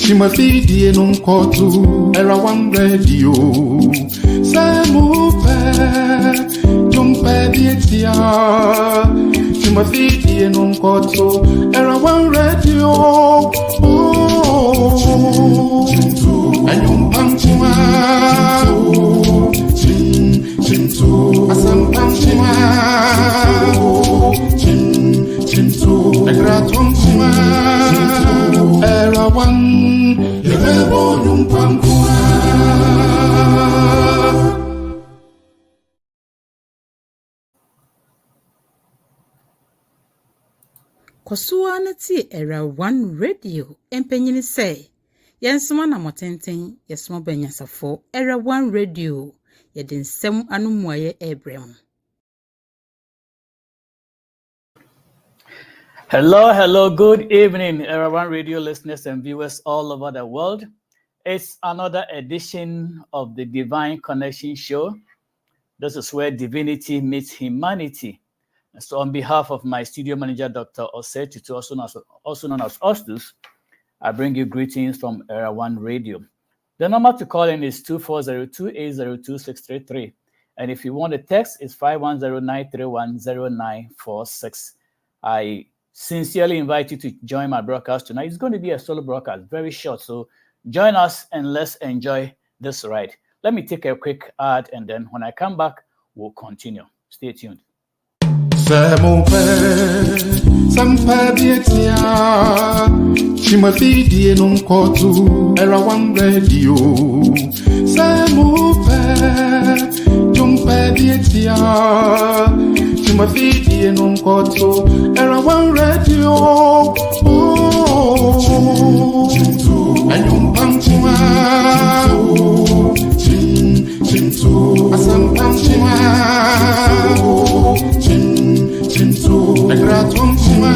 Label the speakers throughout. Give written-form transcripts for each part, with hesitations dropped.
Speaker 1: Timothy non kotu era one radio. Samupe jumpe dietia. Timothy non kotu era one radio. Oh, ayum pamchima. Chintu asam pamchima. Chintu egratum chima. Era one.
Speaker 2: Kosuwa na ti era one radio empenyini say yensoma na motenten yesoma banyasafo era one radio yedin sem anumuaye ebrem.
Speaker 3: Hello, good evening, Era One Radio listeners and viewers all over the world. It's another edition of the Divine Connection Show. This is where divinity meets humanity. And so on behalf of my studio manager, Dr. Osetutu, also known as Ostus, I bring you greetings from Era One Radio. The number to call in is 240-280-2633. And if you want a text, it's 510-931-0946. I sincerely invite you to join my broadcast tonight. It's going to be a solo broadcast, very short. So join us and let's enjoy this ride. Let me take a quick ad and then when I come back, we'll continue. Stay tuned.
Speaker 1: Timothy non kotu era one radio. Jumpe dietia. Timothy non kotu era one radio. Oh, ayum pamchima. Chintu asam pamchima. Chintu egratum chima.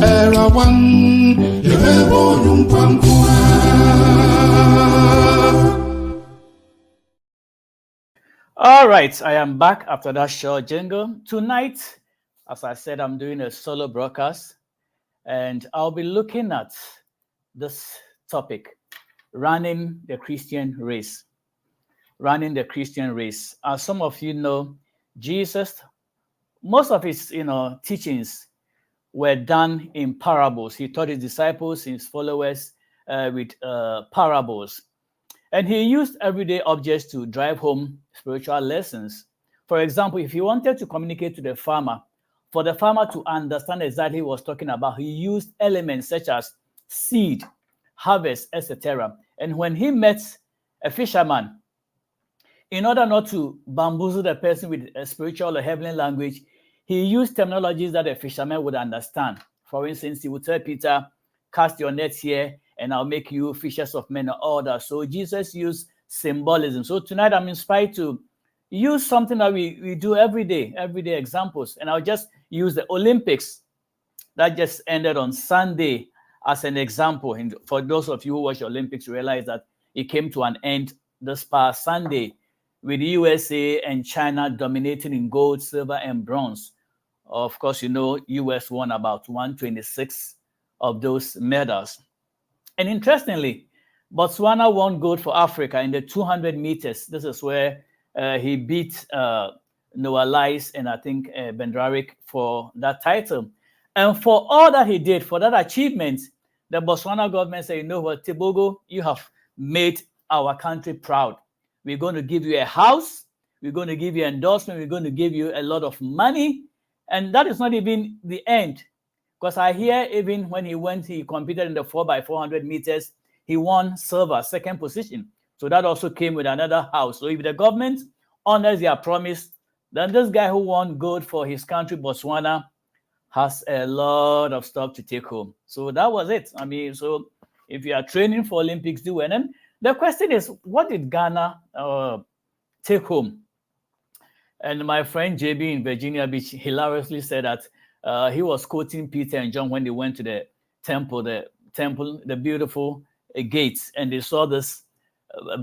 Speaker 1: Era one yebo numpamkua.
Speaker 3: All right, I am back after that short jingle. Tonight, as I said, I'm doing a solo broadcast, and I'll be looking at this topic, running the Christian race. Running the Christian race. As some of you know, Jesus, most of his teachings were done in parables. He taught his disciples, his followers, with parables. And he used everyday objects to drive home spiritual lessons. For example, if he wanted to communicate to the farmer, for the farmer to understand exactly what he was talking about, he used elements such as seed, harvest, etc. And when he met a fisherman, in order not to bamboozle the person with a spiritual or heavenly language, he used terminologies that a fisherman would understand. For instance, he would tell Peter, cast your nets here, and I'll make you fishers of men and all that. So Jesus used symbolism. So tonight I'm inspired to use something that we do every day examples. And I'll just use the Olympics that just ended on Sunday as an example. And for those of you who watch Olympics, you realize that it came to an end this past Sunday with the USA and China dominating in gold, silver, and bronze. Of course, US won about 126 of those medals. And interestingly, Botswana won gold for Africa in the 200 meters. This is where he beat Noah Lyles and I think Bendrarik for that title. And for all that he did, for that achievement, the Botswana government said, you know what, Tebogo, you have made our country proud. We're going to give you a house. We're going to give you endorsement. We're going to give you a lot of money. And that is not even the end. Because I hear even when he competed in the 4x400 meters, he won silver, second position. So that also came with another house. So if the government honors their promise, then this guy who won gold for his country, Botswana, has a lot of stuff to take home. So that was it. I mean, so if you are training for Olympics, do it. And then the question is, what did Ghana take home? And my friend JB in Virginia Beach hilariously said that he was quoting Peter and John when they went to the temple, the beautiful gates, and they saw this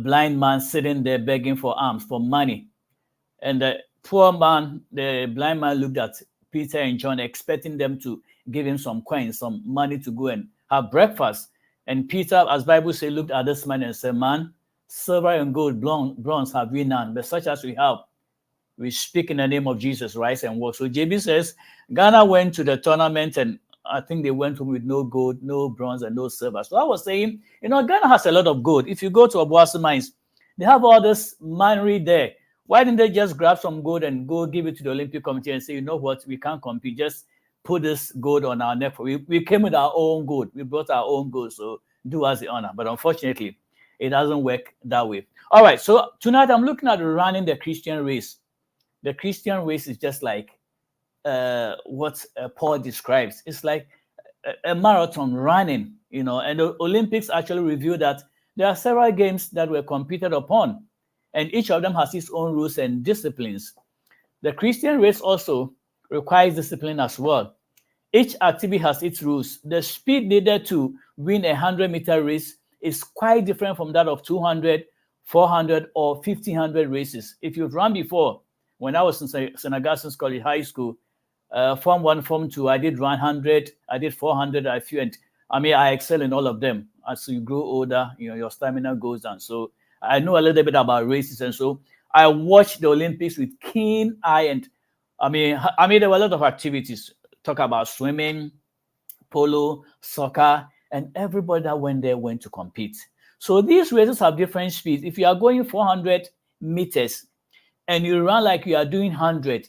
Speaker 3: blind man sitting there begging for alms, for money. And the poor man, the blind man looked at Peter and John, expecting them to give him some coins, some money to go and have breakfast. And Peter, as Bible says, looked at this man and said, "Man, silver and gold, bronze have we none, but such as we have, we speak in the name of Jesus, rise and walk." So JB says Ghana went to the tournament and I think they went home with no gold, no bronze, and no silver. So I was saying, Ghana has a lot of gold. If you go to Boison mines, they have all this minery there. Why didn't they just grab some gold and go give it to the Olympic Committee and say, you know what, we can't compete, just put this gold on our neck. We came with our own gold. We brought our own gold, so do us the honor. But unfortunately, it doesn't work that way. All right, so tonight I'm looking at running the Christian race. The Christian race is just like what Paul describes. It's like a marathon running, and the Olympics actually reveal that there are several games that were competed upon, and each of them has its own rules and disciplines. The Christian race also requires discipline as well. Each activity has its rules. The speed needed to win a 100-meter race is quite different from that of 200, 400, or 1500 races. If you've run before, when I was in St. Augustine's College High School, Form 1, Form 2, I did run 100, I did 400, I excel in all of them. As you grow older, your stamina goes down. So I know a little bit about races, and so I watched the Olympics with keen eye. And there were a lot of activities. Talk about swimming, polo, soccer, and everybody that went there went to compete. So these races have different speeds. If you are going 400 meters and you run like you are doing 100,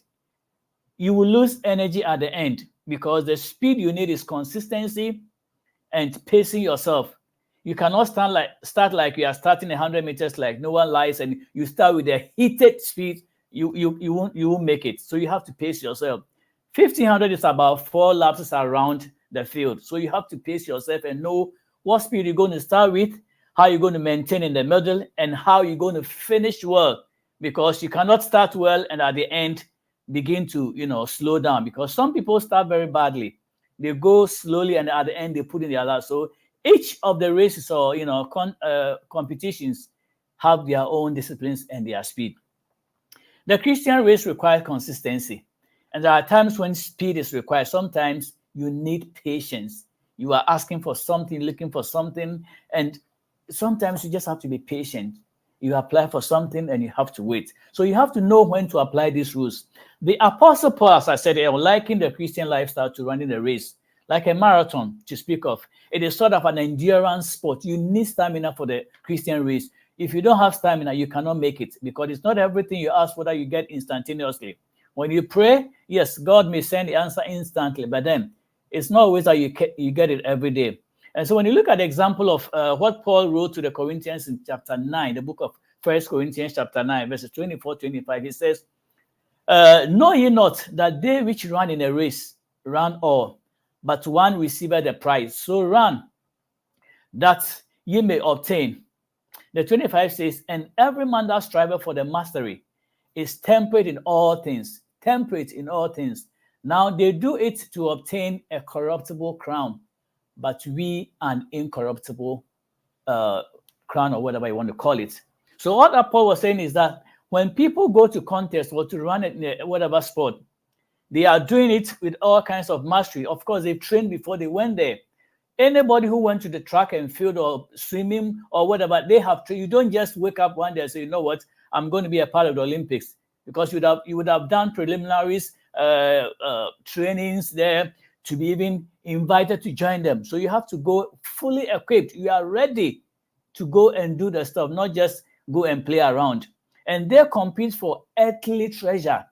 Speaker 3: you will lose energy at the end, because the speed you need is consistency and pacing yourself. You cannot start like you are starting 100 meters like no one lies, and you start with a heated speed. You won't make it. So you have to pace yourself. 1500 is about 4 laps around the field. So you have to pace yourself and know what speed you're going to start with, how you're going to maintain in the middle, and how you're going to finish well, because you cannot start well and at the end begin to slow down, because some people start very badly. They go slowly and at the end they put in their last. So each of the races or competitions have their own disciplines and their speed. The Christian race requires consistency, and there are times when speed is required. Sometimes you need patience. You are asking for something, looking for something, and sometimes you just have to be patient. You apply for something and you have to wait. So you have to know when to apply these rules. The Apostle Paul, as I said, likened the Christian lifestyle to running a race, like a marathon to speak of. It is sort of an endurance sport. You need stamina for the Christian race. If you don't have stamina, you cannot make it, because it's not everything you ask for that you get instantaneously. When you pray, yes, God may send the answer instantly, but then it's not always that you get it every day. And so when you look at the example of what Paul wrote to the Corinthians in chapter 9, the book of 1 Corinthians chapter 9, verses 24, 25, he says, know ye not that they which run in a race run all, but one receiveth the prize. So run, that ye may obtain. The 25 says, and every man that striveth for the mastery is temperate in all things. Temperate in all things. Now they do it to obtain a corruptible crown, but we an incorruptible crown, or whatever you want to call it. So what Paul was saying is that when people go to contest or to run it in whatever sport, they are doing it with all kinds of mastery. Of course, they've trained before they went there. Anybody who went to the track and field or swimming or whatever, they have trained. You don't just wake up one day and say, you know what, I'm going to be a part of the Olympics, because you would have done preliminaries, trainings there to be even invited to join them. So you have to go fully equipped. You are ready to go and do the stuff, not just go and play around. And they compete for earthly treasure.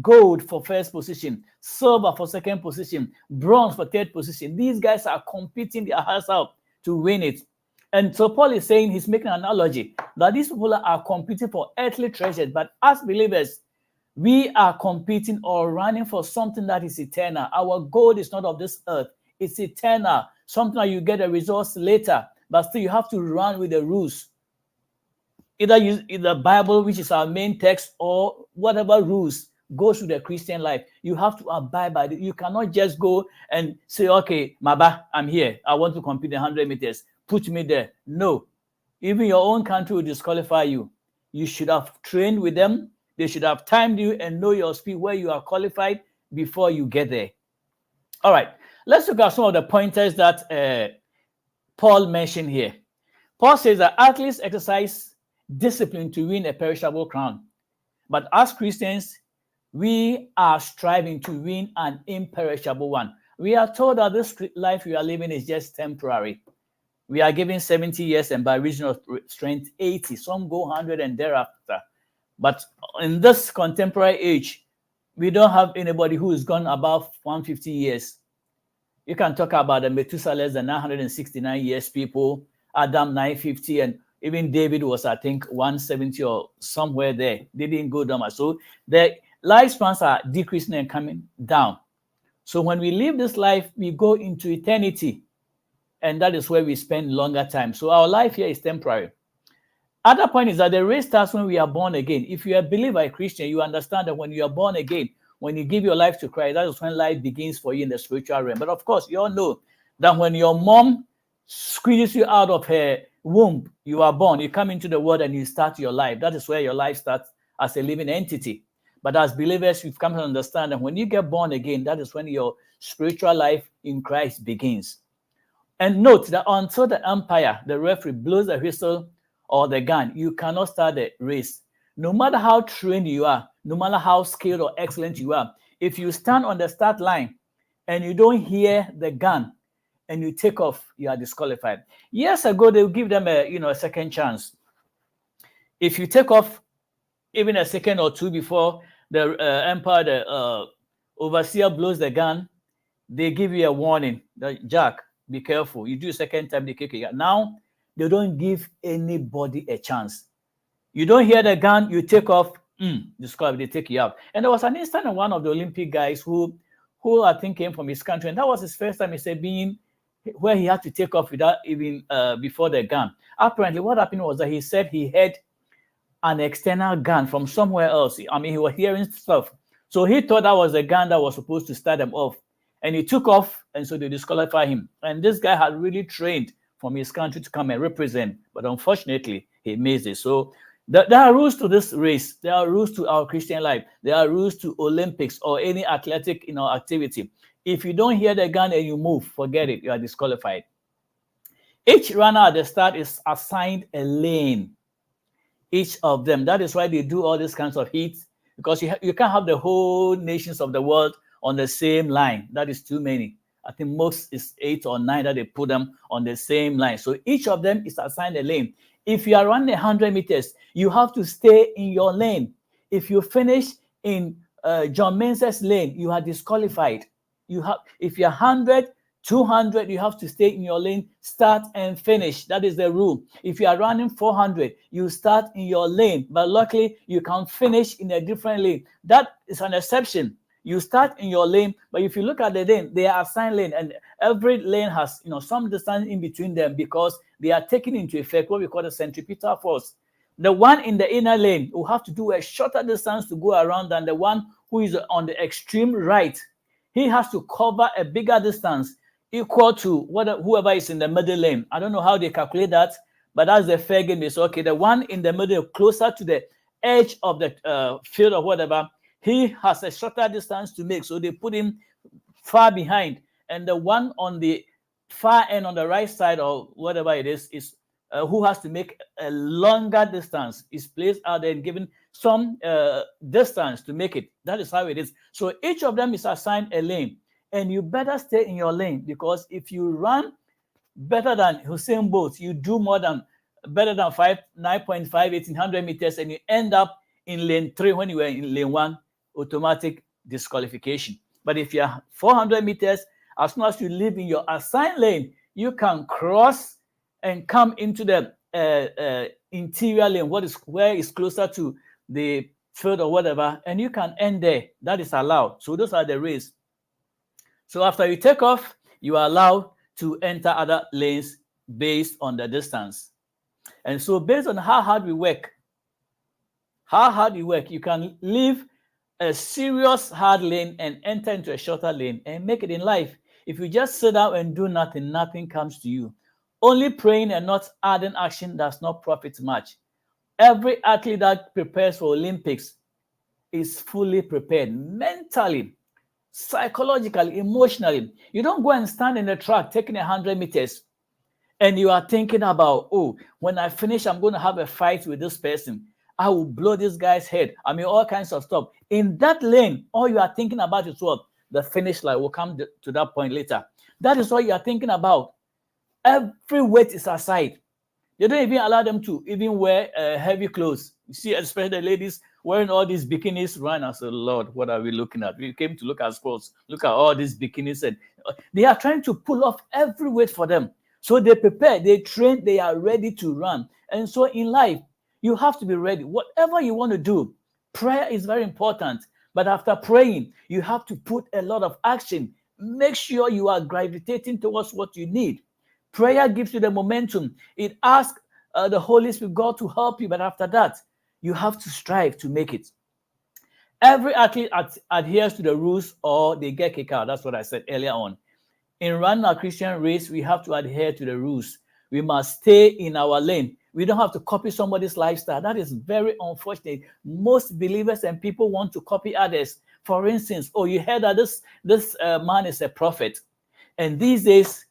Speaker 3: Gold for first position, silver for second position, bronze for third position. These guys are competing their hearts out to win it. And so Paul is saying, he's making an analogy that these people are competing for earthly treasures, but as believers, we are competing or running for something that is eternal. Our goal is not of this earth. It's eternal. Something that you get the results later, but still you have to run with the rules. Either use the Bible, which is our main text, or whatever rules goes to the Christian life. You have to abide by it. You cannot just go and say, okay, Maba, I'm here. I want to compete in 100 meters. Put me there. No. Even your own country will disqualify you. You should have trained with them. They should have timed you and know your speed, where you are qualified. before you get there. All right, let's look at some of the pointers that Paul mentioned here. Paul says that athletes exercise discipline to win a perishable crown. But as Christians, we are striving to win an imperishable one. We are told that this life we are living is just temporary. We are given 70 years and by reason of strength 80. Some go 100 and thereafter. But in this contemporary age, we don't have anybody who is gone above 150 years. You can talk about the Methuselah, the 969 years people, Adam 950, and even David was, I think, 170 or somewhere there. They didn't go down. So the lifespans are decreasing and coming down. So when we live this life, we go into eternity, and that is where we spend longer time. So our life here is temporary. Other point is that the race starts when we are born again. If you are a believer, a Christian, you understand that when you are born again, when you give your life to Christ, that is when life begins for you in the spiritual realm. But of course, you all know that when your mom squeezes you out of her womb, you are born, you come into the world and you start your life. That is where your life starts as a living entity. But as believers, we've come to understand that when you get born again, that is when your spiritual life in Christ begins. And note that until the umpire, the referee, blows the whistle or the gun, you cannot start the race. No matter how trained you are, no matter how skilled or excellent you are, if you stand on the start line and you don't hear the gun and you take off, you are disqualified. Years ago, they would give them a second chance. If you take off even a second or two before the umpire, the overseer blows the gun, they give you a warning. Jack, be careful. You do a second time, they kick you. Now, they don't give anybody a chance. You don't hear the gun, you take off, disqualified, they take you out. And there was an instance of one of the Olympic guys who I think came from his country, and that was his first time, he said, being where he had to take off without even before the gun. Apparently, what happened was that he said he had an external gun from somewhere else. I mean, he was hearing stuff. So he thought that was the gun that was supposed to start them off. And he took off, and so they disqualified him. And this guy had really trained from his country to come and represent, but unfortunately, he missed it. So there are rules to this race. There are rules to our Christian life. There are rules to Olympics or any athletic activity. If you don't hear the gun and you move, forget it. You are disqualified. Each runner at the start is assigned a lane. Each of them. That is why they do all these kinds of heats, because you can't have the whole nations of the world on the same line. That is too many. I think most is 8 or 9 that they put them on the same line. So each of them is assigned a lane. If you are running 100 meters, you have to stay in your lane. If you finish in John Mensah's lane, you are disqualified. If you're 100, 200, you have to stay in your lane, start and finish. That is the rule. If you are running 400, you start in your lane, but luckily you can finish in a different lane. That is an exception. You start in your lane, but if you look at the lane, they are assigned lane, and every lane has some distance in between them, because they are taking into effect what we call the centripetal force. The one in the inner lane will have to do a shorter distance to go around than the one who is on the extreme right. He has to cover a bigger distance equal to whoever is in the middle lane. I don't know how they calculate that, but that's the fair game. It's okay. The one in the middle, closer to the edge of the field or whatever, he has a shorter distance to make, so they put him far behind. And the one on the far end on the right side or whatever it is who has to make a longer distance, is placed out there and given some distance to make it. That is how it is. So each of them is assigned a lane, and you better stay in your lane, because if you run better than Usain Bolt, you do better than 9.5, 1800 meters, and you end up in lane 3 when you were in lane 1, automatic disqualification. But if you're 400 meters, as soon as you live in your assigned lane, you can cross and come into the interior lane, where is closer to the field or whatever, and you can end there. That is allowed. So those are the race. So after you take off, you are allowed to enter other lanes based on the distance. And so based on how hard we work, you can leave a serious hard lane and enter into a shorter lane and make it in life. If you just sit down and do nothing, nothing comes to you. Only praying and not adding action does not profit much. Every athlete that prepares for Olympics is fully prepared mentally, psychologically, emotionally. You don't go and stand in the track taking 100 meters and you are thinking about, oh, when I finish, I'm going to have a fight with this person. I will blow this guy's head. I mean, all kinds of stuff. In that lane, all you are thinking about is what? The finish line. Will come to that point later. That is what you are thinking about. Every weight is aside. They don't even allow them to even wear heavy clothes. You see, especially the ladies wearing all these bikinis run. I said, Lord, what are we looking at? We came to look at sports. Look at all these bikinis. And they are trying to pull off every weight for them. So they prepare, they train, they are ready to run. And so in life, you have to be ready. Whatever you want to do, prayer is very important. But after praying, you have to put a lot of action. Make sure you are gravitating towards what you need. Prayer gives you the momentum. It asks the Holy Spirit, God, to help you. But after that, you have to strive to make it. Every athlete adheres to the rules or they get kicked out. That's what I said earlier on. In running a Christian race, we have to adhere to the rules. We must stay in our lane. We don't have to copy somebody's lifestyle. That is very unfortunate. Most believers and people want to copy others. For instance, oh, you heard that this man is a prophet. And these days,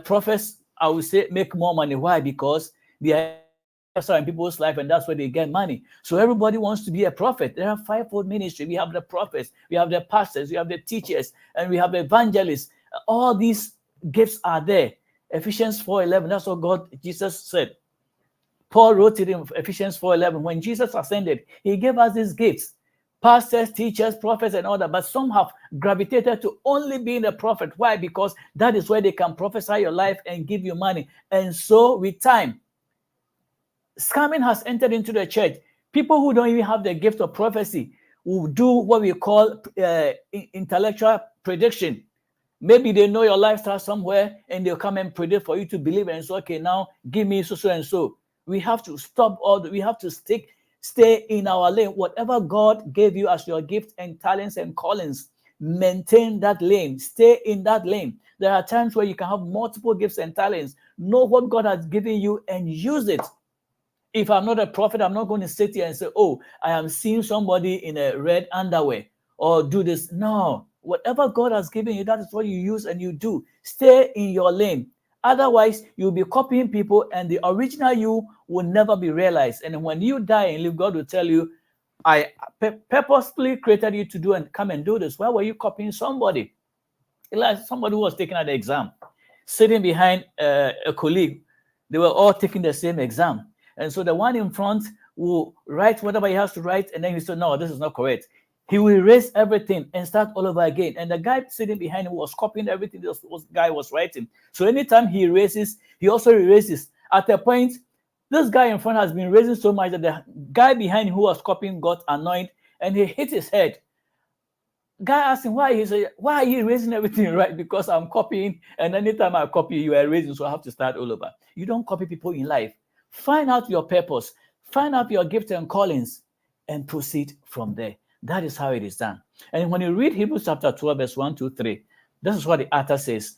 Speaker 3: prophets, I would say, make more money. Why? Because they are in people's life and that's where they get money. So everybody wants to be a prophet. There are fivefold ministry. We have the prophets, we have the pastors, we have the teachers, and we have the evangelists. All these gifts are there. Ephesians 4:11, that's what Jesus said. Paul wrote it in Ephesians 4:11. When Jesus ascended, he gave us these gifts. Pastors, teachers, prophets, and all that. But some have gravitated to only being a prophet. Why? Because that is where they can prophesy your life and give you money. And so with time, scamming has entered into the church. People who don't even have the gift of prophecy will do what we call intellectual prediction. Maybe they know your lifestyle somewhere and they'll come and predict for you to believe and say, okay, now give me so and so. We have to stop we have to stay in our lane. Whatever God gave you as your gift and talents and callings, maintain that lane. Stay in that lane. There are times where you can have multiple gifts and talents. Know what God has given you and use it. If I'm not a prophet, I'm not going to sit here and say, oh, I am seeing somebody in a red underwear or do this. No. Whatever God has given you, that is what you use and you do. Stay in your lane. Otherwise, you'll be copying people and the original you will never be realized. And when you die and live, God will tell you, I purposely created you to do and come and do this. Why were you copying somebody? Like somebody who was taking an exam, sitting behind a colleague. They were all taking the same exam. And so the one in front will write whatever he has to write. And then he said, no, this is not correct. He will erase everything and start all over again. And the guy sitting behind him was copying everything this guy was writing. So anytime he erases, he also erases. At a point, this guy in front has been erasing so much that the guy behind who was copying got annoyed and he hit his head. Guy asked him why. He said, why are you erasing everything right? Because I'm copying, and anytime I copy, you are erasing, so I have to start all over. You don't copy people in life. Find out your purpose. Find out your gifts and callings and proceed from there. That is how it is done. And when you read Hebrews chapter 12, verse 1 to 3, this is what the author says.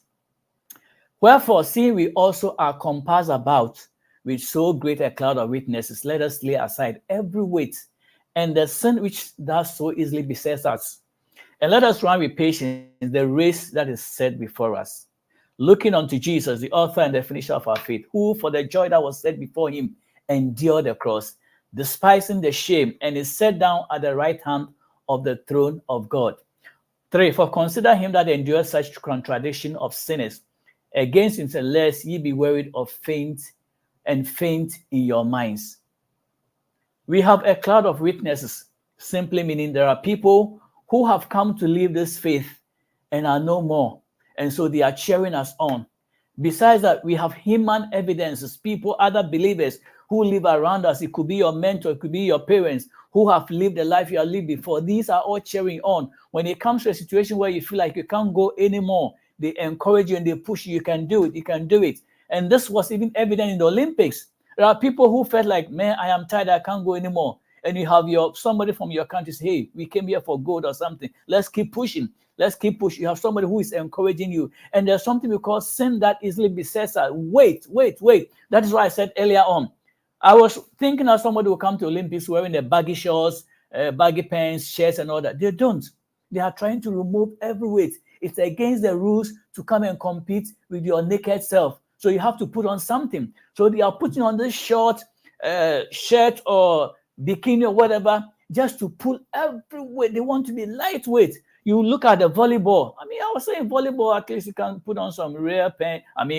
Speaker 3: Wherefore, seeing we also are compassed about with so great a cloud of witnesses, let us lay aside every weight and the sin which does so easily besets us. And let us run with patience the race that is set before us, looking unto Jesus, the author and the finisher of our faith, who for the joy that was set before him endured the cross, despising the shame, and is set down at the right hand of the throne of God. 3, for consider him that endured such contradiction of sinners against himself, lest ye be wearied of faint in your minds. We have a cloud of witnesses, simply meaning there are people who have come to leave this faith and are no more. And so they are cheering us on. Besides that, we have human evidences, people, other believers who live around us. It could be your mentor, it could be your parents who have lived the life you have lived before. These are all cheering on. When it comes to a situation where you feel like you can't go anymore, they encourage you and they push you. You can do it, you can do it. And this was even evident in the Olympics. There are people who felt like, man, I am tired, I can't go anymore. And you have somebody from your country say, hey, we came here for gold or something. Let's keep pushing. Let's keep pushing. You have somebody who is encouraging you. And there's something we call sin that easily besets us. Wait. That is what I said earlier on. I was thinking of somebody who come to Olympics wearing the baggy shorts, baggy pants, shirts, and all that. They don't. They are trying to remove every weight. It's against the rules to come and compete with your naked self. So you have to put on something. So they are putting on this short shirt or bikini or whatever just to pull every weight. They want to be lightweight. You look at the volleyball. I mean, I was saying volleyball, at least you can put on some rare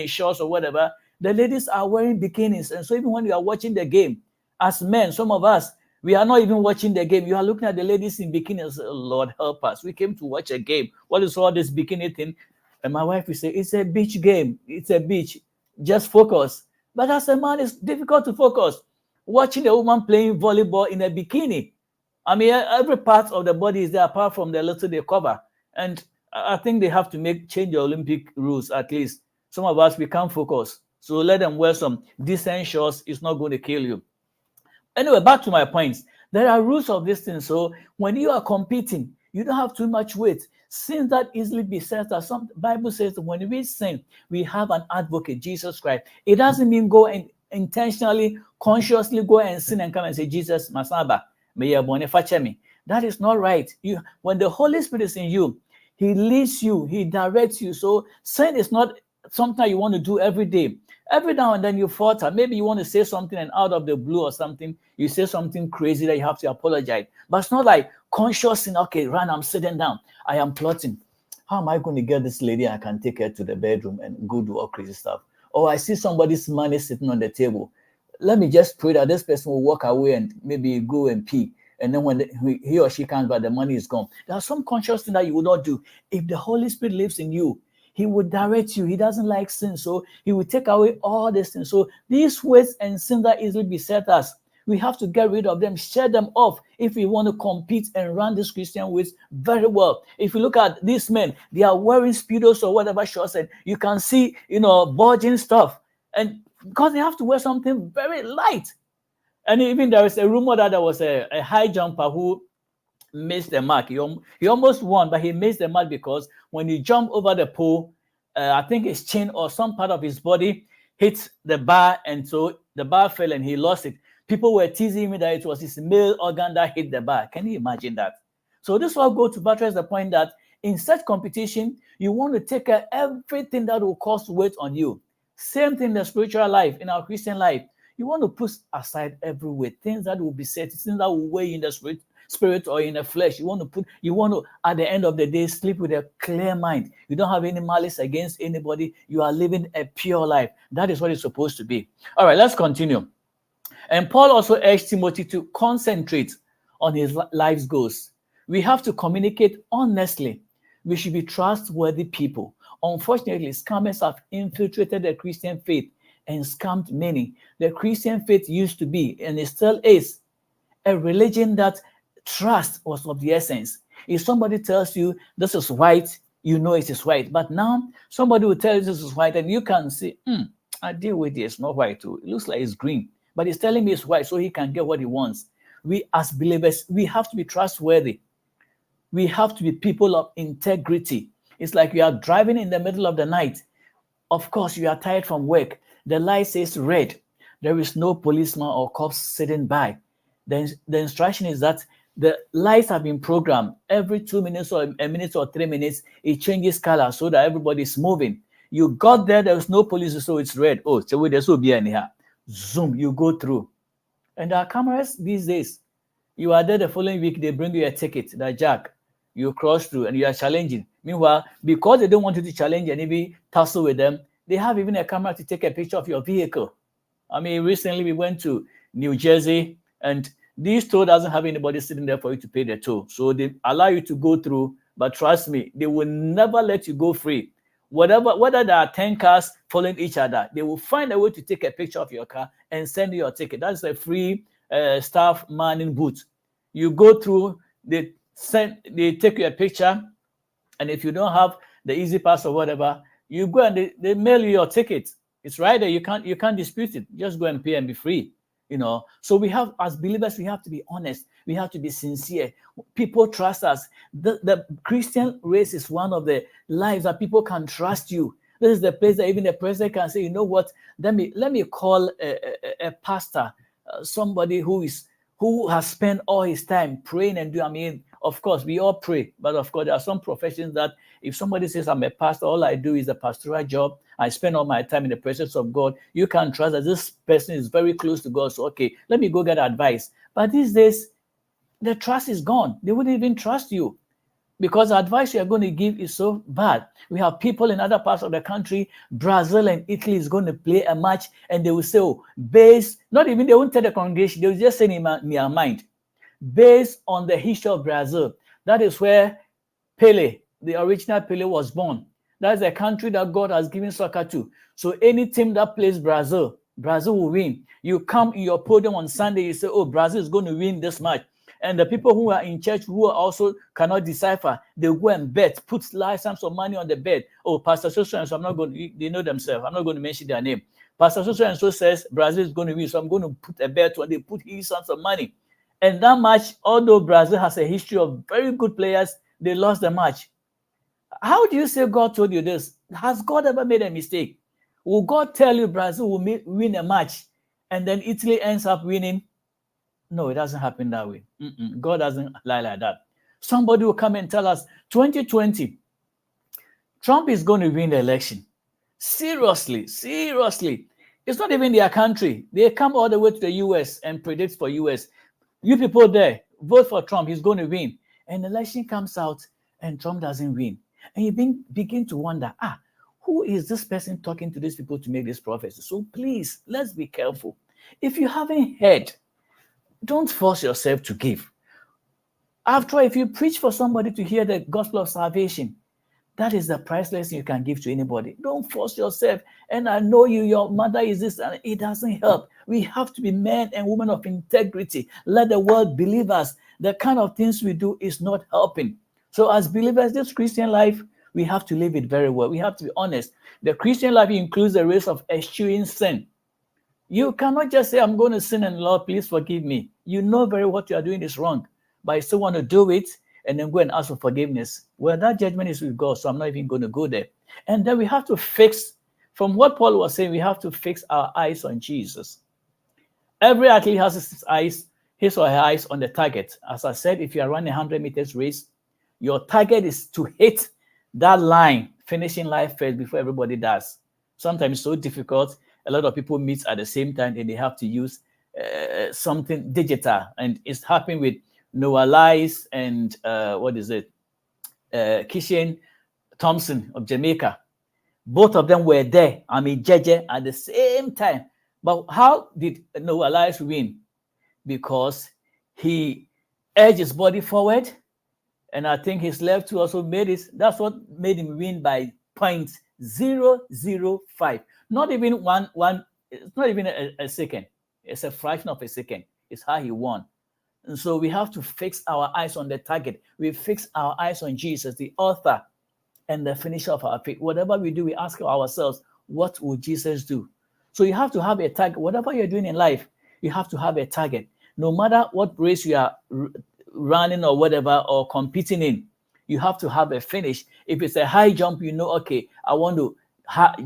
Speaker 3: shorts or whatever. The ladies are wearing bikinis. And so even when you are watching the game, as men, some of us, we are not even watching the game. You are looking at the ladies in bikinis. Oh, Lord, help us. We came to watch a game. What is all this bikini thing? And my wife will say, it's a beach game. It's a beach. Just focus. But as a man, it's difficult to focus. Watching a woman playing volleyball in a bikini. I mean, every part of the body is there apart from the little they cover. And I think they have to change the Olympic rules at least. Some of us, we can't focus. So let them wear some decent shorts. It's not going to kill you. Anyway, back to my points. There are rules of this thing. So when you are competing, you don't have too much weight. Sin that easily besets us. Some Bible says that when we sin, we have an advocate, Jesus Christ. It doesn't mean go and intentionally, consciously go and sin and come and say, Jesus, Masaba, may you boniface me. That is not right. When the Holy Spirit is in you, he leads you, he directs you. So sin is not something you want to do every day. Every now and then you falter. Maybe you want to say something and out of the blue or something, you say something crazy that you have to apologize. But it's not like conscious in, okay, Ran, I'm sitting down. I am plotting. How am I going to get this lady? I can take her to the bedroom and go do all crazy stuff. Or I see somebody's money sitting on the table. Let me just pray that this person will walk away and maybe go and pee. And then when he or she comes back, the money is gone. There are some conscious things that you will not do. If the Holy Spirit lives in you, he would direct you. He doesn't like sin, so he will take away all these things. So these weights and sins that easily beset us, we have to get rid of them, shed them off if we want to compete and run this Christian race very well. If you look at these men, they are wearing speedos or whatever shorts, and you can see, bulging stuff. And because they have to wear something very light. And even there is a rumor that there was a high jumper who missed the mark. He almost won, but he missed the mark because when he jumped over the pole, I think his chin or some part of his body hit the bar, and so the bar fell and he lost it. People were teasing me that it was his male organ that hit the bar. Can you imagine that? So this will go to buttress the point that in such competition, you want to take care of everything that will cause weight on you. Same thing in the spiritual life, in our Christian life. You want to put aside every weight, things that will be set, things that will weigh in the spirit or in the flesh. You want to, at the end of the day, sleep with a clear mind. You don't have any malice against anybody. You are living a pure life. That is what it's supposed to be. All right, let's continue. And Paul also urged Timothy to concentrate on his life's goals. We have to communicate honestly. We should be trustworthy people. Unfortunately, scammers have infiltrated the Christian faith and scammed many. The Christian faith used to be, and it still is, a religion that trust was of the essence. If somebody tells you this is white, you know it is white. But now somebody will tell you this is white, and you can say, I deal with it. It's not white too. It looks like it's green, but he's telling me it's white so he can get what he wants. We as believers, we have to be trustworthy. We have to be people of integrity. It's like you are driving in the middle of the night. Of course, you are tired from work. The light says red. There is no policeman or cops sitting by. The instruction is that the lights have been programmed. Every 2 minutes or a minute or 3 minutes, it changes color so that everybody is moving. You got there was no police, so it's red. Oh, so there's no be anyhow. Zoom, you go through. And there are cameras these days. You are there the following week, they bring you a ticket, the jack. You cross through and you are challenging. Meanwhile, because they don't want you to challenge and maybe tussle with them, they have even a camera to take a picture of your vehicle. I mean, recently we went to New Jersey, and this toll doesn't have anybody sitting there for you to pay the toll. So they allow you to go through, but trust me, they will never let you go free. Whether there are 10 cars following each other, they will find a way to take a picture of your car and send you your ticket. That's a free staff manning booth. You go through, they take you a picture, and if you don't have the easy pass or whatever, you go and they mail you your ticket. It's right there. You can't dispute it. Just go and pay and be free. So we have, as believers, we have to be honest. We have to be sincere. People trust us. The Christian race is one of the lives that people can trust you. This is the place that even the president can say, you know what? Let me call a pastor, somebody who has spent all his time praying and doing. I mean, Of course, we all pray, but of course, there are some professions that if somebody says I'm a pastor, all I do is a pastoral job. I spend all my time in the presence of God. You can trust that this person is very close to God. So, okay, let me go get advice. But these days, the trust is gone. They wouldn't even trust you because the advice you are going to give is so bad. We have people in other parts of the country, Brazil and Italy is going to play a match, and they will say, oh, they won't tell the congregation, they will just say in their mind, based on the history of Brazil. That is where Pele, the original Pele, was born. That's a country that God has given soccer to. So any team that plays Brazil, Brazil will win. You come in your podium on Sunday, you say, oh, Brazil is going to win this match. And the people who are in church who also cannot decipher, they go and bet, put large sums of money on the bet. Oh, Pastor so and so, I'm not going to, they know themselves. I'm not going to mention their name. Pastor so and so says Brazil is going to win, so I'm going to put a bet on. They put huge sums of money. And that match, although Brazil has a history of very good players, they lost the match. How do you say God told you this? Has God ever made a mistake? Will God tell you Brazil will win a match and then Italy ends up winning? No, it doesn't happen that way. God doesn't lie like that. Somebody will come and tell us, 2020, Trump is going to win the election. Seriously. It's not even their country. They come all the way to the US and predict for US. You people there, vote for Trump. He's going to win. And the election comes out and Trump doesn't win. And you begin to wonder, who is this person talking to these people to make this prophecy? So please, let's be careful. If you haven't heard, don't force yourself to give. After all, if you preach for somebody to hear the gospel of salvation, that is the priceless you can give to anybody. Don't force yourself. And I know your mother is this, and it doesn't help. We have to be men and women of integrity. Let the world believe us. The kind of things we do is not helping. So as believers, this Christian life, we have to live it very well. We have to be honest. The Christian life includes the risk of eschewing sin. You cannot just say, I'm going to sin and Lord, please forgive me. You know very what you are doing is wrong, but you still want to do it and then go and ask for forgiveness. Well, that judgment is with God, so I'm not even going to go there. And then we have to fix, from what Paul was saying, we have to fix our eyes on Jesus. Every athlete has his or her eyes on the target. As I said, if you are running a 100 meters race, your target is to hit that line, finishing line first before everybody does. Sometimes it's so difficult. A lot of people meet at the same time and they have to use something digital. And it's happening with Noah Lyles and Kishan Thompson of Jamaica. Both of them were there, Jeje, at the same time. But how did Noah Lyles win? Because he edged his body forward, and I think his left two also made it. That's what made him win by 0.005. Not even one. It's not even a second. It's a fraction of a second. It's how he won. And so we have to fix our eyes on the target. We fix our eyes on Jesus, the author and the finisher of our faith. Whatever we do, we ask ourselves, what would Jesus do? So you have to have a target. Whatever you're doing in life, you have to have a target. No matter what race you are running or whatever, or competing in, you have to have a finish. If it's a high jump, you know, okay, I want to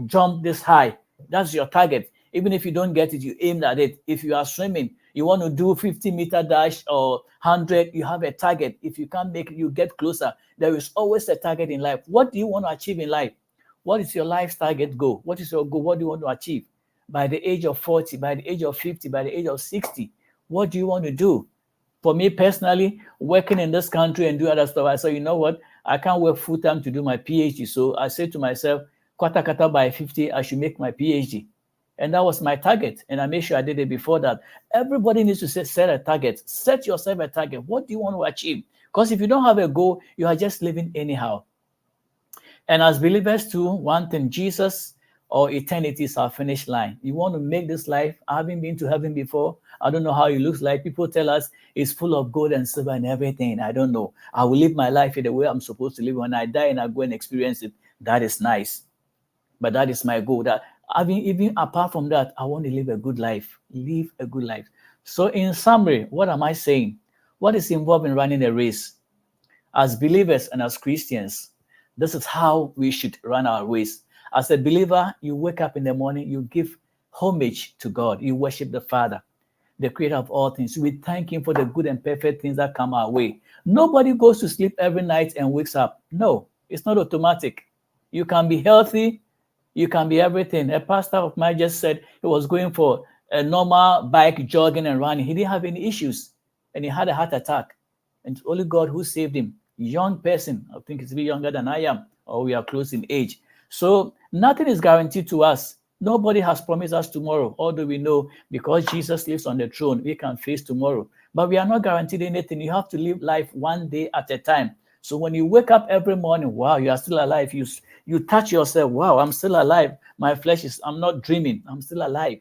Speaker 3: jump this high. That's your target. Even if you don't get it, you aim at it. If you are swimming, you want to do 50-meter dash or 100, you have a target. If you can't make it, you get closer. There is always a target in life. What do you want to achieve in life? What is your life's target goal? What is your goal? What do you want to achieve? By the age of 40, by the age of 50, by the age of 60, what do you want to do? For me personally, working in this country and do other stuff, I said, you know what? I can't work full time to do my PhD. So I said to myself, kata by 50, I should make my PhD. And that was my target. And I made sure I did it before that. Everybody needs to set a target. Set yourself a target. What do you want to achieve? Because if you don't have a goal, you are just living anyhow. And as believers too, one thing, Jesus or eternity is our finish line. You want to make this life. I haven't been to heaven before. I don't know how it looks like. People tell us it's full of gold and silver and everything. I don't know. I will live my life in the way I'm supposed to live. When I die and I go and experience it, that is nice. But that is my goal. That even apart from that, I want to live a good life. Live a good life. So in summary, what am I saying? What is involved in running a race? As believers and as Christians, this is how we should run our race. As a believer, you wake up in the morning, you give homage to God. You worship the Father. the creator of all things. We thank him for the good and perfect things that come our way. Nobody goes to sleep every night and wakes up. No, it's not automatic. You can be healthy, you can be everything. A pastor of mine just said he was going for a normal bike jogging and running. He didn't have any issues and he had a heart attack. And it's only God who saved him. Young person, I think he's a bit younger than I am, or we are close in age. So nothing is guaranteed to us. Nobody has promised us tomorrow. Although we know because Jesus lives on the throne, we can face tomorrow. But we are not guaranteed anything. You have to live life one day at a time. So when you wake up every morning, wow, you are still alive. You touch yourself, wow, I'm still alive. My flesh I'm not dreaming. I'm still alive.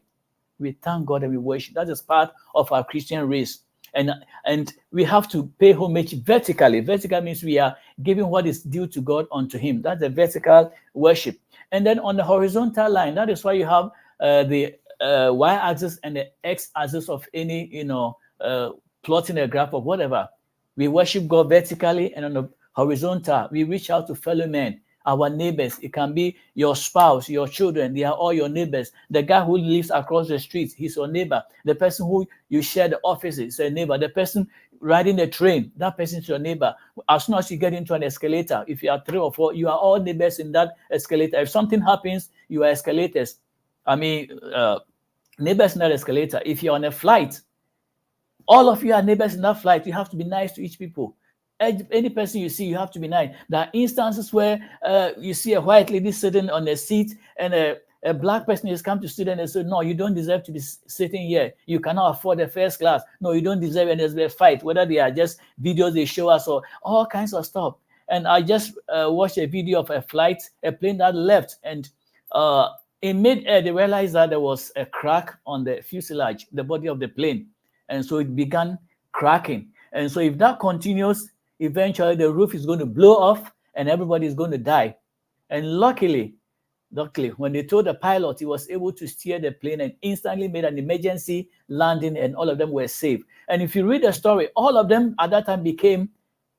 Speaker 3: We thank God and we worship. That is part of our Christian race. And we have to pay homage vertically. Vertical means we are giving what is due to God unto him. That's the vertical worship. And then on the horizontal line, that is why you have the y-axis and the x-axis of any, plotting a graph or whatever. We worship God vertically, and on the horizontal, we reach out to fellow men, our neighbors. It can be your spouse, your children. They are all your neighbors. The guy who lives across the street, he's your neighbor. The person who you share the office is a neighbor. The person riding the train, that person is your neighbor. As soon as you get into an escalator, if you are 3 or 4, you are all neighbors in that escalator. If something happens, you are escalators. Neighbors in that escalator. If you're on a flight, all of you are neighbors in that flight. You have to be nice to each people. Any person you see, you have to be nice. There are instances where you see a white lady sitting on a seat and a black person has come to sit and they say, no, you don't deserve to be sitting here. You cannot afford a first class. No, you don't deserve it. And there's a fight, whether they are just videos they show us or all kinds of stuff. And I just watched a video of a plane that left. And in mid-air, they realized that there was a crack on the fuselage, the body of the plane. And so it began cracking. And so if that continues, eventually the roof is going to blow off and everybody is going to die. And luckily, when they told the pilot, he was able to steer the plane and instantly made an emergency landing, and all of them were saved. And if you read the story, all of them at that time became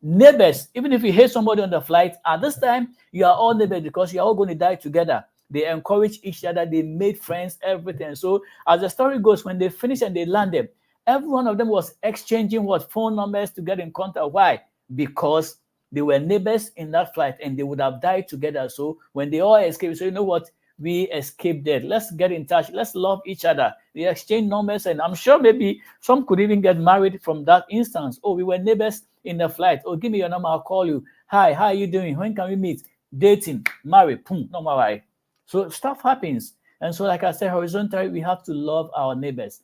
Speaker 3: neighbors. Even if you hate somebody on the flight, at this time, you are all neighbors because you are all going to die together. They encouraged each other. They made friends, everything. So as the story goes, when they finished and they landed, every one of them was exchanging phone numbers to get in contact. Why? Because they were neighbors in that flight and they would have died together. So when they all escaped, so you know what? We escaped dead. Let's get in touch. Let's love each other. They exchanged numbers, and I'm sure maybe some could even get married from that instance. Oh, we were neighbors in the flight. Oh, give me your number. I'll call you. Hi, how are you doing? When can we meet? Dating, marry, boom, no more. So stuff happens. And so, like I said, horizontally, we have to love our neighbors.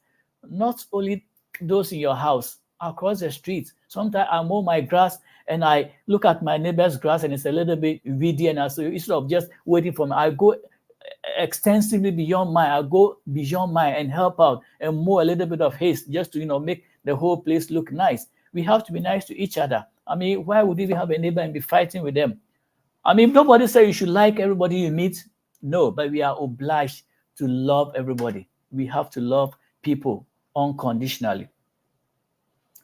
Speaker 3: Not only those in your house, across the street. Sometimes I mow my grass and I look at my neighbor's grass and it's a little bit weedy, and so instead of just waiting for me, I go extensively beyond mine. I go beyond mine and help out and mow a little bit of haste just to make the whole place look nice. We have to be nice to each other. I mean, why would you even have a neighbor and be fighting with them? I mean, nobody says you should like everybody you meet. No, but we are obliged to love everybody. We have to love people unconditionally.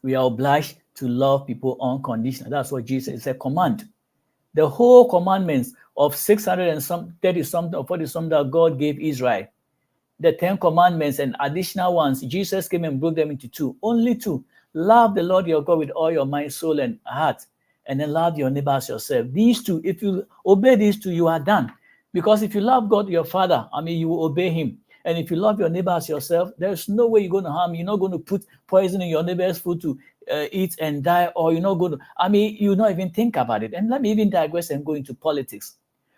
Speaker 3: We are obliged to love people unconditionally. That's what Jesus is a command. The whole commandments of 630 something or 40 something that God gave Israel, the 10 commandments and additional ones, Jesus came and broke them into 2. Only 2. Love the Lord your God with all your mind, soul, and heart, and then love your neighbor as yourself. These 2, if you obey these 2, you are done. Because if you love God, your Father, you will obey him. And if you love your neighbor as yourself, there's no way you're going to harm. You're not going to put poison in your neighbor's food to eat and die, or you're not going to, you not even think about it. And let me even digress and go into politics.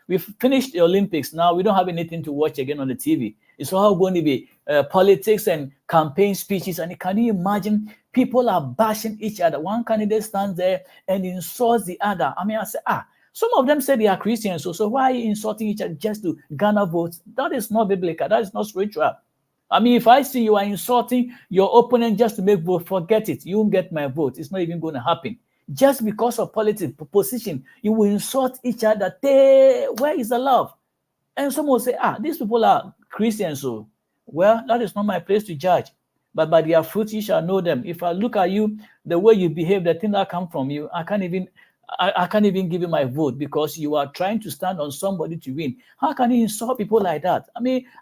Speaker 3: We've finished the Olympics. Now we don't have anything to watch again on the TV. It's all going to be politics and campaign speeches. And can you imagine? People are bashing each other. One candidate stands there and insults the other. I say, some of them say they are Christians, so why are you insulting each other just to garner votes? That is not biblical. That is not spiritual. If I see you are insulting your opponent just to make vote, forget it. You won't get my vote. It's not even going to happen. Just because of politics, position, you will insult each other. Where is the love? And some will say, these people are Christians, so well, that is not my place to judge. But by their fruits you shall know them. If I look at you, the way you behave, the thing that come from you, I can't even give you my vote because you are trying to stand on somebody to win. How can you insult people like that?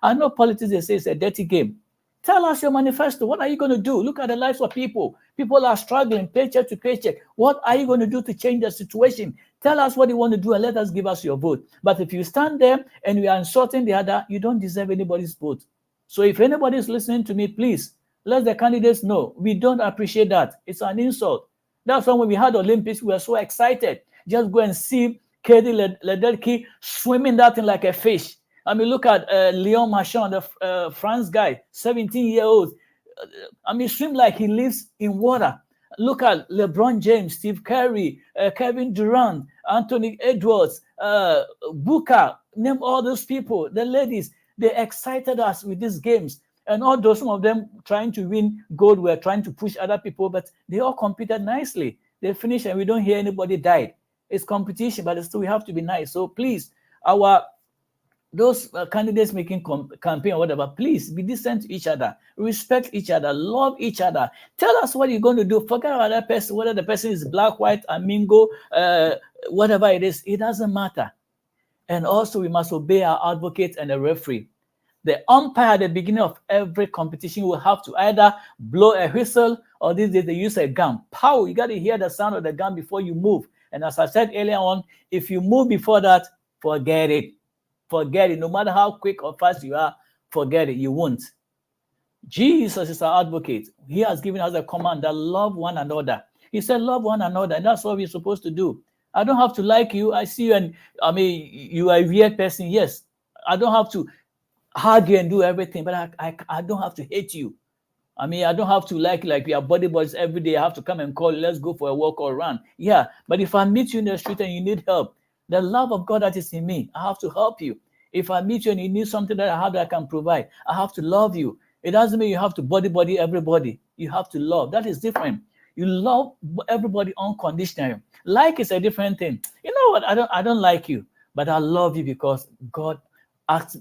Speaker 3: I know politics, they say it's a dirty game. Tell us your manifesto. What are you going to do? Look at the lives of people. People are struggling paycheck to paycheck. What are you going to do to change the situation? Tell us what you want to do and let us give us your vote. But if you stand there and you are insulting the other, you don't deserve anybody's vote. So if anybody is listening to me, please let the candidates know. We don't appreciate that. It's an insult. That's why when we had Olympics, we were so excited. Just go and see Katie Ledecky swimming that thing like a fish. I mean, look at Leon Marchand, the France guy, 17-year-old. I mean, swim like he lives in water. Look at LeBron James, Steve Curry, Kevin Durant, Anthony Edwards, Booker. Name all those people, the ladies. They excited us with these games. And although some of them trying to win gold were trying to push other people, but they all competed nicely. They finished and we don't hear anybody died. It's competition, but still we have to be nice. So please, those candidates making campaign or whatever, please be decent to each other, respect each other, love each other. Tell us what you're going to do. Forget about that person, whether the person is black, white, amingo, whatever it is, it doesn't matter. And also we must obey our advocate and the referee. The umpire at the beginning of every competition will have to either blow a whistle or these days they use a gun. Pow, you got to hear the sound of the gun before you move. And as I said earlier on, if you move before that, forget it. Forget it. No matter how quick or fast you are, forget it. You won't. Jesus is our advocate. He has given us a command that love one another. He said, love one another. And that's what we're supposed to do. I don't have to like you. I see you and I mean, you are a weird person. Yes. I don't have to hug you and do everything, but I don't have to hate you. I mean, I don't have to like we are body boys every day. I have to come and call you, let's go for a walk or run. Yeah. But if I meet you in the street and you need help, the love of God that is in me, I have to help you. If I meet you and you need something that I have that I can provide, I have to love you. It doesn't mean you have to body everybody. You have to love. That is different. You love everybody unconditionally. Like is a different thing. You know what? I don't like you, but I love you because God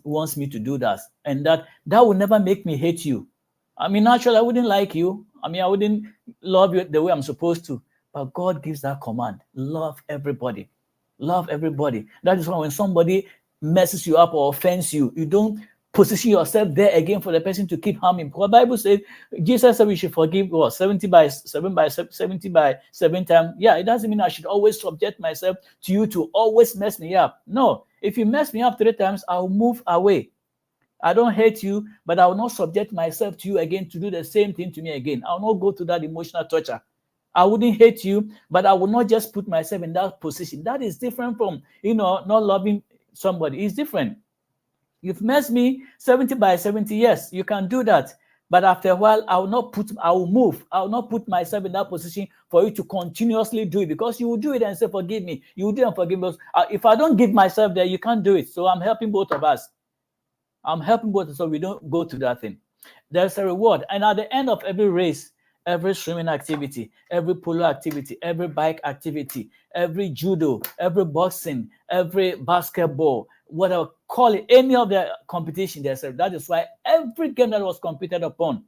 Speaker 3: wants me to do that. And that will never make me hate you. I mean, naturally, I wouldn't like you. I mean, I wouldn't love you the way I'm supposed to. But God gives that command. Love everybody. Love everybody. That is why when somebody messes you up or offends you, you don't position yourself there again for the person to keep harming. Because the Bible says, Jesus said we should forgive 70 by 7 times. Yeah, it doesn't mean I should always subject myself to you to always mess me up. No, if you mess me up 3 times, I'll move away. I don't hate you, but I will not subject myself to you again to do the same thing to me again. I will not go to that emotional torture. I wouldn't hate you, but I will not just put myself in that position. That is different from, not loving somebody. It's different. You've messed me 70 by 70. Yes, you can do that. But after a while, I will move. I will not put myself in that position for you to continuously do it, because you will do it and say, forgive me. You will do it and forgive me. If I don't give myself there, you can't do it. So I'm helping both of us. I'm helping both so we don't go to that thing. There's a reward. And at the end of every race, every swimming activity, every polo activity, every bike activity, every judo, every boxing, every basketball, whatever, call it, any of the competition, that is why every game that was competed upon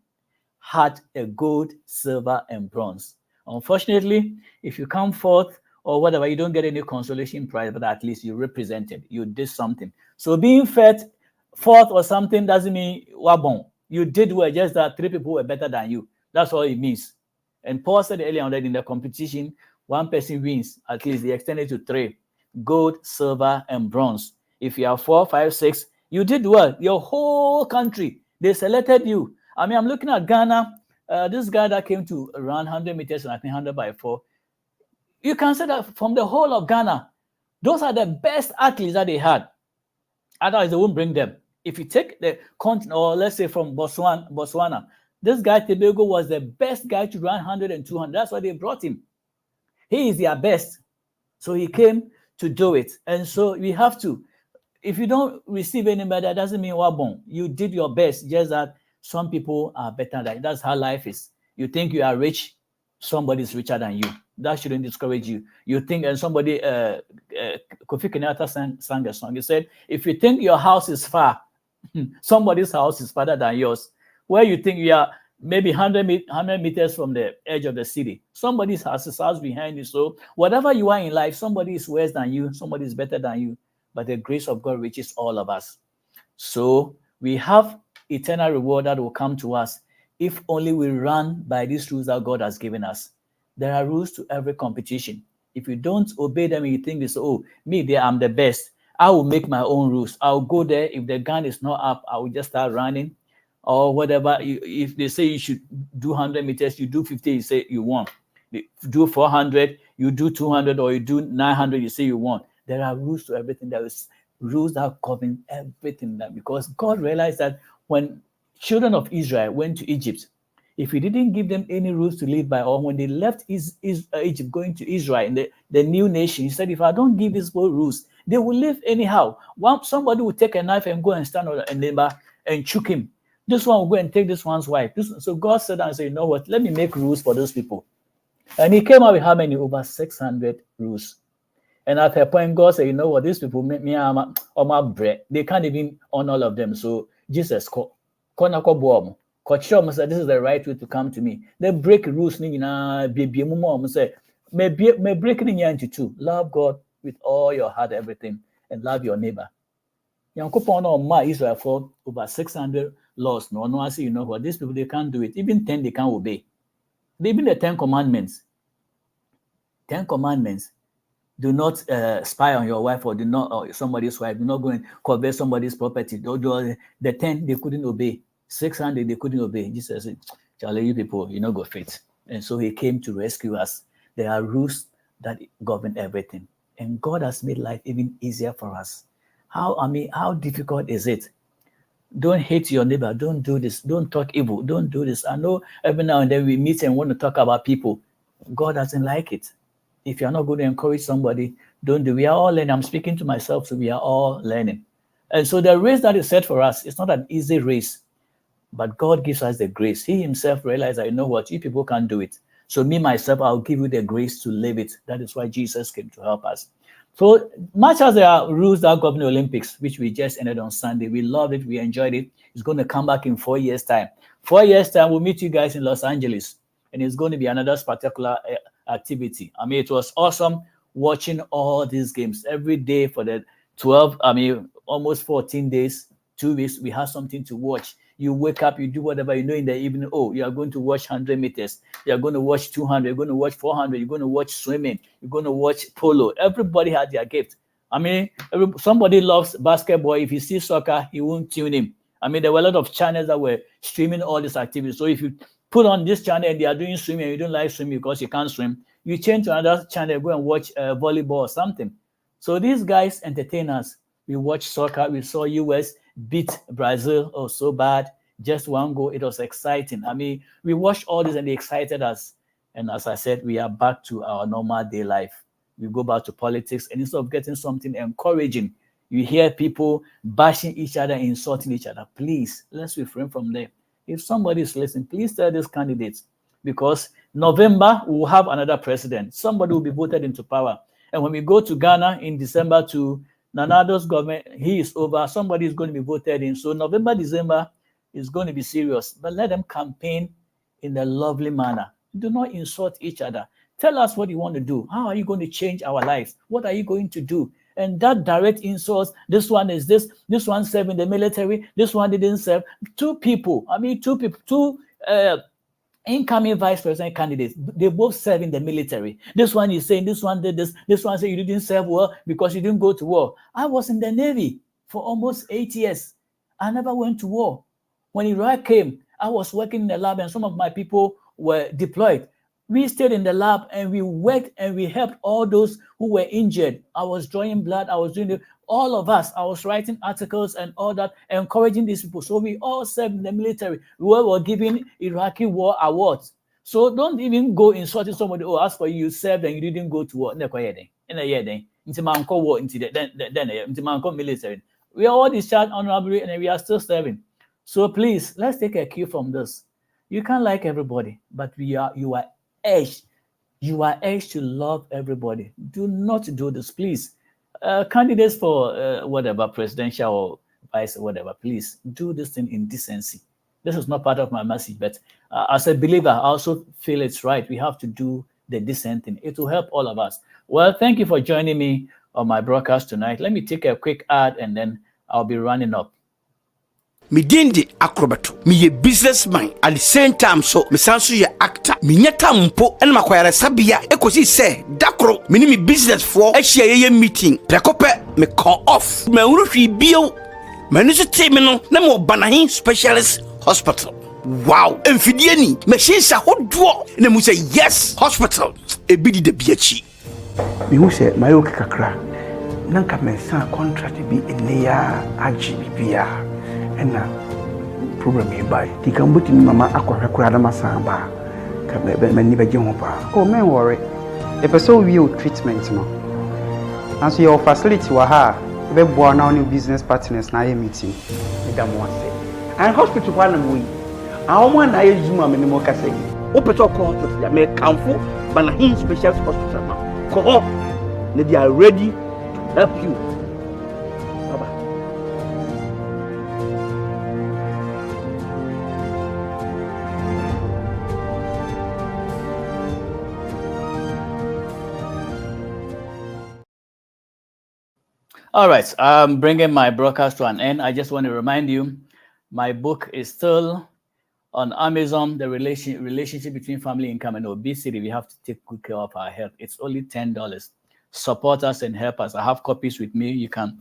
Speaker 3: had a gold, silver, and bronze. Unfortunately, if you come fourth or whatever, you don't get any consolation prize, but at least you represented, you did something. So being fourth or something doesn't mean wabon. You did well, just that 3 people were better than you. That's all it means. And Paul said earlier on that in the competition, 1 person wins, at least they extended to 3. Gold, silver, and bronze. If you are 4, 5, 6, you did well. Your whole country, they selected you. I mean, I'm looking at Ghana. This guy that came to run 100 meters and I think 100 by 4. You can say that from the whole of Ghana, those are the best athletes that they had. Otherwise, they won't bring them. If you take the continent, or let's say from Botswana, this guy Tebego was the best guy to run 100 and 200. That's why they brought him. He is their best. So he came to do it. And so we have to, if you don't receive any medal, that doesn't mean wabon. You did your best, just that some people are better than you. That's how life is. You think you are rich, somebody's richer than you. That shouldn't discourage you. You think, and somebody, Kofi Kenyatta sang a song. He said, if you think your house is far, somebody's house is farther than yours. Where you think you are maybe 100 meters from the edge of the city, somebody's house behind you. So whatever you are in life, somebody is worse than you, somebody is better than you. But the grace of God reaches all of us. So we have eternal reward that will come to us if only we run by these rules that God has given us. There are rules to every competition. If you don't obey them, you think this, oh, me there, I'm the best. I will make my own rules. I'll go there. If the gun is not up, I will just start running or whatever. If they say you should do 100 meters, you do 50, you say you won. You do 400, you do 200, or you do 900, you say you won. There are rules to everything. There is rules that govern everything. Because God realized that when children of Israel went to Egypt, if he didn't give them any rules to live by, or when they left Egypt going to Israel, in the new nation, he said, if I don't give these rules, they will live anyhow. Somebody will take a knife and go and stand on a neighbor and choke him. This one will go and take this one's wife. So God said and said, you know what, let me make rules for those people. And he came out with how many? Over 600 rules. And at a point, God said, you know what, these people make me on my bread. They can't even on all of them. So Jesus called. Said, this is the right way to come to me. They break rules. May break it into two. Love God with all your heart, everything, and love your neighbor. Israel for over 600 laws. No, I say, you know what, these people, they can't do it. Even 10, they can't obey. Even the 10 commandments. 10 commandments. Do not spy on your wife, or do not, or somebody's wife. Do not go and covet somebody's property. The 10, they couldn't obey. 600, they couldn't obey. Jesus said, Charlie, you people, you know, go fit. And so he came to rescue us. There are rules that govern everything. And God has made life even easier for us. How difficult is it? Don't hate your neighbor. Don't do this. Don't talk evil. Don't do this. I know every now and then we meet and want to talk about people. God doesn't like it. If you're not going to encourage somebody, don't do. We are all learning. I'm speaking to myself, so we are all learning. And so the race that is set for us, it's not an easy race. But God gives us the grace. He himself realized that, you know what, you people can't do it. So me, myself, I'll give you the grace to live it. That is why Jesus came to help us. So much as there are rules that govern the Olympics, which we just ended on Sunday, we loved it, we enjoyed it. It's going to come back in 4 years' time. 4 years' time, we'll meet you guys in Los Angeles. And it's going to be another spectacular activity. It was awesome watching all these games every day for the 12, almost 14 days, 2 weeks. We have something to watch. You wake up, you do whatever, you know, in the evening, oh, you are going to watch 100 meters. You are going to watch 200. You're going to watch 400. You're going to watch swimming. You're going to watch polo. Everybody had their gift. Somebody loves basketball. If he sees soccer, he won't tune in. There were a lot of channels that were streaming all these activities. So if you put on this channel and they are doing swimming and you don't like swimming because you can't swim, you change to another channel, go and watch volleyball or something. So these guys entertain us. We watch soccer. We saw US beat Brazil, oh, so bad. Just one goal. It was exciting. We watched all this and they excited us. And as I said, we are back to our normal day life. We go back to politics, and instead of getting something encouraging, you hear people bashing each other, insulting each other. Please, let's refrain from there. If somebody is listening, please tell these candidates, because November, we will have another president. Somebody will be voted into power. And when we go to Ghana in December to Nanado's government, he is over. Somebody is going to be voted in. So November, December is going to be serious. But let them campaign in a lovely manner. Do not insult each other. Tell us what you want to do. How are you going to change our lives? What are you going to do? And that direct insults, this one is this one served in the military, this one didn't serve. Two incoming vice president candidates, they both serve in the military. This one is saying this one did this one said you didn't serve well because you didn't go to war. I was in the Navy for almost 8 years. I never went to war. When Iraq came, I was working in the lab and some of my people were deployed. We stayed in the lab and we worked and we helped all those who were injured. I was drawing blood. I was doing all of us. I was writing articles and all that, encouraging these people. So we all served in the military. We were giving Iraqi war awards. So don't even go insulting somebody. Oh, as for you served and you didn't go to war. Military. We are all discharged honorably and we are still serving. So please, let's take a cue from this. You can't like everybody, but you are urged. You are urged to love everybody. Do not do this, please. Candidates for whatever, presidential or vice, whatever, please do this thing in decency. This is not part of my message, but as a believer, I also feel it's right. We have to do the decent thing. It will help all of us. Well, thank you for joining me on my broadcast tonight. Let me take a quick ad and then I'll be running up.
Speaker 4: me dindi acrobato, me a businessman at the same time, so me sansu ye actor, me nyata mpo and makwara sabia ekosi se dakro me ni me business for a share meeting prekope me call off me unruhwi bio me no te me no na mo banahin specialist hospital. Wow, emfidie ni machine sa hodo na mu say yes hospital e bidi de biachi me hu say mayo kakra nanka me san contract bi eneya agbibia ena problem e bai ti kan buti mama akwahwe kura na masan ba ka me ni beje ho pa
Speaker 5: oh men worry e person we treatment no and so your facility wa ha be bo na new business partners na meeting
Speaker 4: e da mo ase and hospital kwa na mo yi awon na ye zuma me ni mo ka say o peto ko hospital ya me kanfo banahin special hospital ma ko they are ready to help you. Baba.
Speaker 3: All right, I'm bringing my broadcast to an end. I just want to remind you, my book is still on Amazon, the relationship between family income and obesity. We have to take good care of our health. It's only $10. Support us and help us. I have copies with me. You can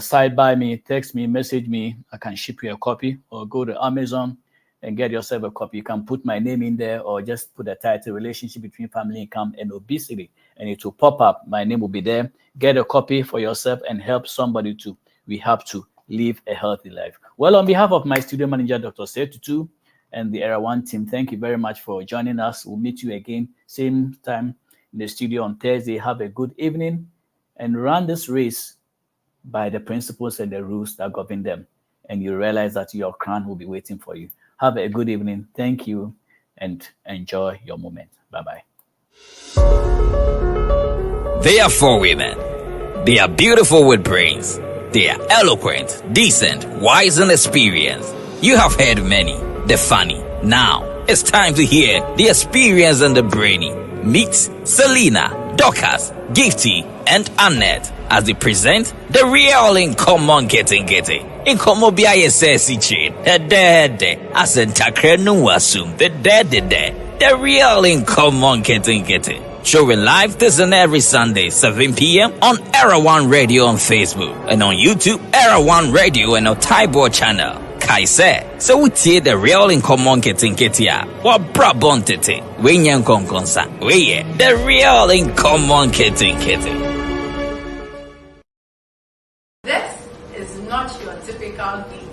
Speaker 3: side by me, text me, message me. I can ship you a copy, or go to Amazon and get yourself a copy. You can put my name in there, or just put the title, Relationship Between Family Income and Obesity, and it will pop up. My name will be there. Get a copy for yourself and help somebody too. We have to live a healthy life. Well, on behalf of my studio manager, Dr. Setutu, and the Era One team, thank you very much for joining us. We'll meet you again, same time in the studio on Thursday. Have a good evening and run this race by the principles and the rules that govern them. And you realize that your crown will be waiting for you. Have a good evening. Thank you and enjoy your moment. Bye-bye.
Speaker 6: They are four women. They are beautiful with brains. They are eloquent, decent, wise, and experienced. You have heard many. The funny. Now, it's time to hear the experience and the brainy. Meet Selena, Dorcas, Gifty, and Annette as they present the real in common getting. In common biaye sesi chain. As in takre no assume the real in common getting. Showing live this and every Sunday, 7 p.m. on Era One Radio on Facebook and on YouTube, Era One Radio and our Taibo channel. Kaise, so we see the real in common getting ya. What brabon tete? We nyan konkonsa. We the real in common getting.
Speaker 7: This is not your typical tea.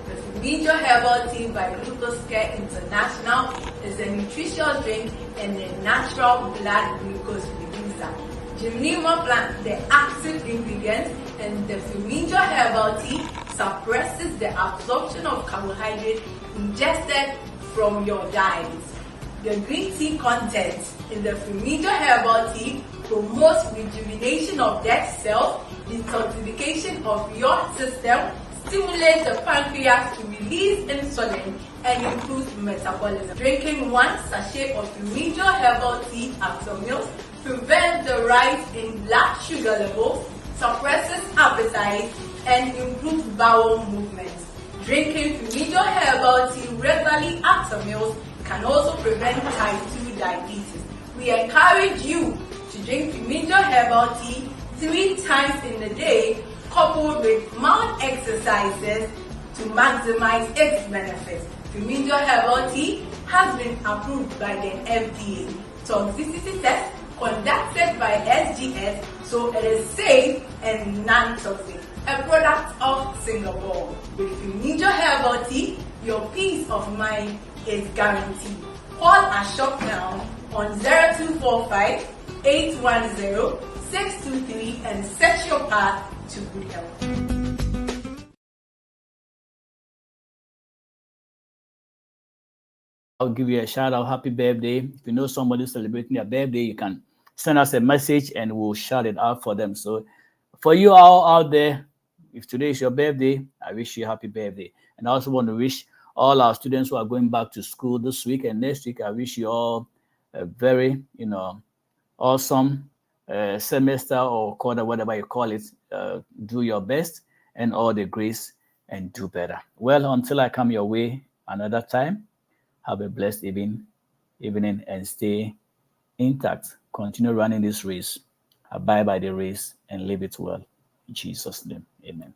Speaker 7: The Major Herbal Tea by Glucose Care International is a nutritious drink and a natural blood glucose reducer. Gymnema plant, the active ingredient, and the Major Herbal Tea suppresses the absorption of carbohydrate ingested from your diet. The green tea content in the Major Herbal Tea promotes rejuvenation of dead cells, detoxification of your system, stimulates the pancreas to release insulin, and improves metabolism. Drinking one sachet of Major Herbal Tea after meals prevents the rise in blood sugar levels, suppresses appetite, and improves bowel movements. Drinking Major Herbal Tea regularly after meals can also prevent type 2 diabetes. We encourage you to drink Major Herbal Tea 3 times in a day, coupled with mild exercises to maximize its benefits. Major Herbal Tea has been approved by the FDA. Toxicity test conducted by SGS, so it is safe and non-toxic. A product of Singapore. With Major Herbal Tea, your peace of mind is guaranteed. Call our shop now on 0245 810 623 and set your path to good health.
Speaker 3: I'll give you a shout out, happy birthday. If you know somebody celebrating their birthday, you can send us a message and we'll shout it out for them. So for you all out there, if today is your birthday, I wish you a happy birthday. And I also want to wish all our students who are going back to school this week and next week, I wish you all a very, awesome semester or quarter, whatever you call it. Do your best and all the grace and do better. Well, until I come your way another time, have a blessed evening and stay intact. Continue running this race. Abide by the race and live it well. In Jesus' name, amen.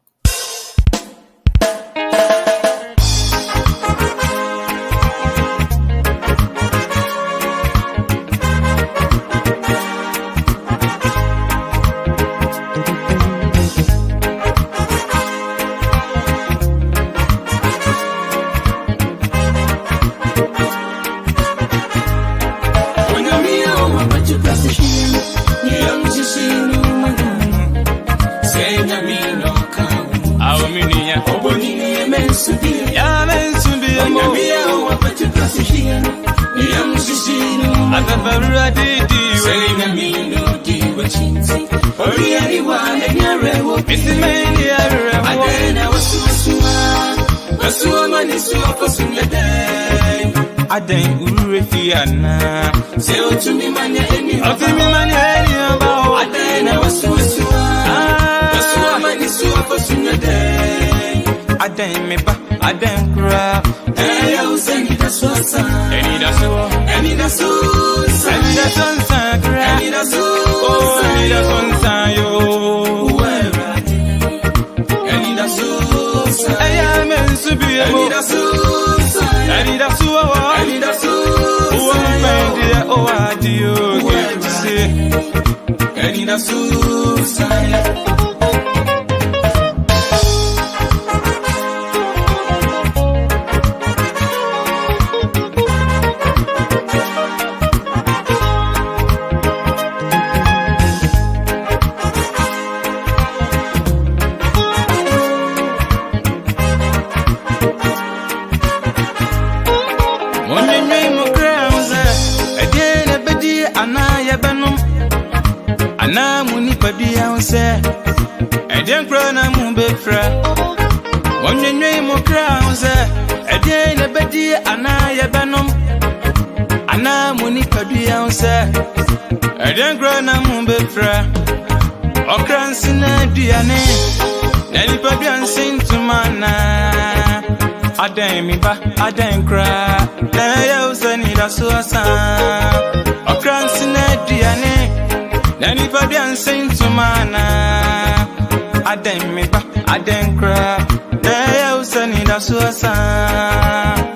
Speaker 8: Aden urefiana se otumi manya eni about Aden wasu mani su afosunyade Aden meba Aden kra ya useni da swasa eni da sonsa kra eni da sonsa yo eni da sonsa ya mensubi eni da sonsa eni da sonsa oh adio get to see eni da sonsa Eden krona mumbefra Onyenwe mo krauze Eden ebedi anaya banom Ana muni padua unse Eden krona mumbefra Okransina duane Nani padua nsintumana Aden miba Aden kra Na ya usani da suasa Okransina duane Nani padua nsintumana Aden miba, Aden kra, na ya usani da suasa.